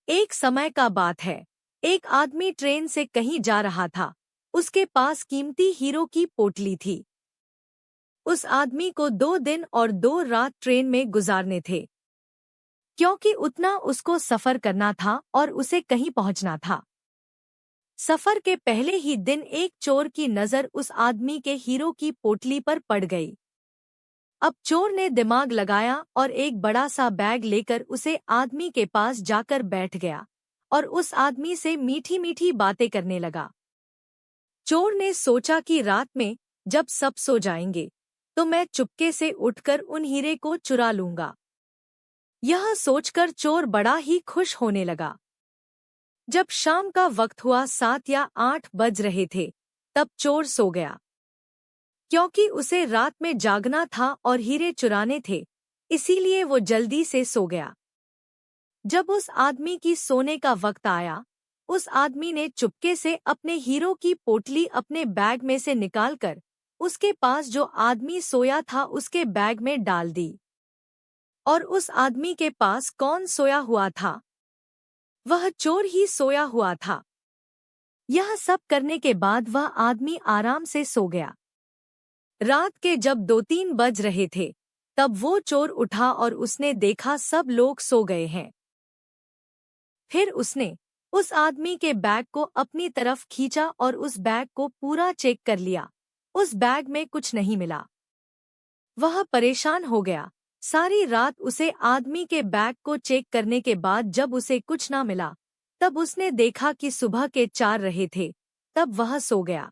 एक समय का बात है। एक आदमी ट्रेन से कहीं जा रहा था। उसके पास कीमती हीरो की पोटली थी। उस आदमी को 2 दिन और 2 रात ट्रेन में गुजारने थे, क्योंकि उतना उसको सफर करना था और उसे कहीं पहुंचना था। सफर के पहले ही दिन एक चोर की नजर उस आदमी के हीरो की पोटली पर पड़ गई। अब चोर ने दिमाग लगाया और एक बड़ा सा बैग लेकर उसे आदमी के पास जाकर बैठ गया और उस आदमी से मीठी मीठी बातें करने लगा। चोर ने सोचा कि रात में जब सब सो जाएंगे तो मैं चुपके से उठकर उन हीरे को चुरा लूंगा। यह सोचकर चोर बड़ा ही खुश होने लगा। जब शाम का वक्त हुआ, 7 या 8 बज रहे थे, तब चोर सो गया। क्योंकि उसे रात में जागना था और हीरे चुराने थे, इसीलिए वो जल्दी से सो गया। जब उस आदमी की सोने का वक्त आया, उस आदमी ने चुपके से अपने हीरो की पोटली अपने बैग में से निकालकर उसके पास जो आदमी सोया था उसके बैग में डाल दी। और उस आदमी के पास कौन सोया हुआ था? वह चोर ही सोया हुआ था। यह सब करने के बाद वह आदमी आराम से सो गया। रात के जब 2-3 बज रहे थे, तब वो चोर उठा और उसने देखा सब लोग सो गए हैं। फिर उसने उस आदमी के बैग को अपनी तरफ खींचा और उस बैग को पूरा चेक कर लिया। उस बैग में कुछ नहीं मिला। वह परेशान हो गया। सारी रात उसे आदमी के बैग को चेक करने के बाद जब उसे कुछ ना मिला, तब उसने देखा कि सुबह के 4 रहे थे, तब वह सो गया।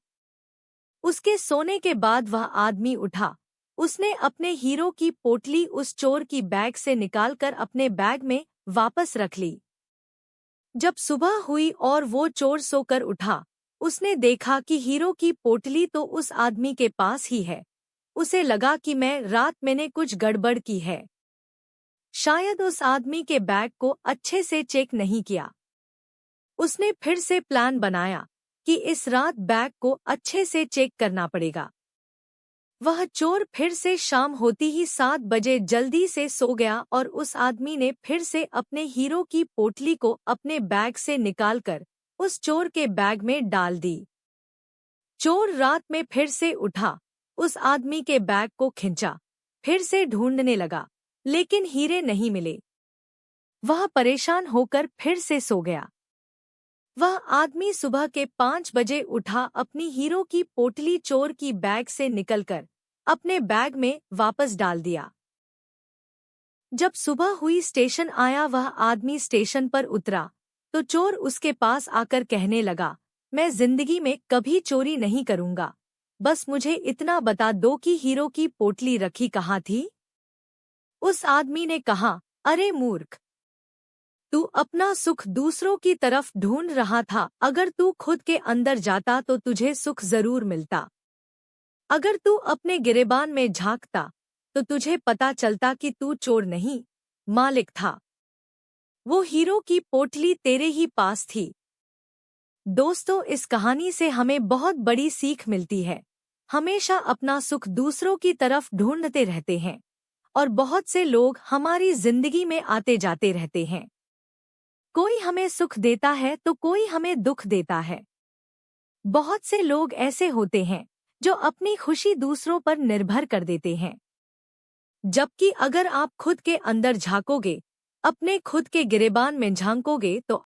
उसके सोने के बाद वह आदमी उठा। उसने अपने हीरो की पोटली उस चोर की बैग से निकालकर अपने बैग में वापस रख ली। जब सुबह हुई और वो चोर सोकर उठा, उसने देखा कि हीरो की पोटली तो उस आदमी के पास ही है। उसे लगा कि मैंने कुछ गड़बड़ की है। शायद उस आदमी के बैग को अच्छे से चेक नहीं किया। उसने फिर से प्लान बनाया कि इस रात बैग को अच्छे से चेक करना पड़ेगा। वह चोर फिर से शाम होती ही 7 बजे जल्दी से सो गया और उस आदमी ने फिर से अपने हीरो की पोटली को अपने बैग से निकालकर उस चोर के बैग में डाल दी। चोर रात में फिर से उठा, उस आदमी के बैग को खींचा, फिर से ढूंढने लगा, लेकिन हीरे नहीं मिले। वह परेशान होकर फिर से सो गया। वह आदमी सुबह के 5 बजे उठा, अपनी हीरो की पोटली चोर की बैग से निकलकर अपने बैग में वापस डाल दिया। जब सुबह हुई, स्टेशन आया, वह आदमी स्टेशन पर उतरा तो चोर उसके पास आकर कहने लगा, मैं जिंदगी में कभी चोरी नहीं करूंगा, बस मुझे इतना बता दो कि हीरो की पोटली रखी कहाँ थी? उस आदमी ने कहा, अरे मूर्ख, तू अपना सुख दूसरों की तरफ ढूंढ रहा था। अगर तू खुद के अंदर जाता तो तुझे सुख जरूर मिलता। अगर तू अपने गिरेबान में झांकता तो तुझे पता चलता कि तू चोर नहीं, मालिक था। वो हीरो की पोटली तेरे ही पास थी। दोस्तों, इस कहानी से हमें बहुत बड़ी सीख मिलती है। हमेशा अपना सुख दूसरों की तरफ ढूंढते रहते हैं और बहुत से लोग हमारी जिंदगी में आते जाते रहते हैं। कोई हमें सुख देता है तो कोई हमें दुख देता है। बहुत से लोग ऐसे होते हैं जो अपनी खुशी दूसरों पर निर्भर कर देते हैं। जबकि अगर आप खुद के अंदर झांकोगे, अपने खुद के गिरेबान में झांकोगे तो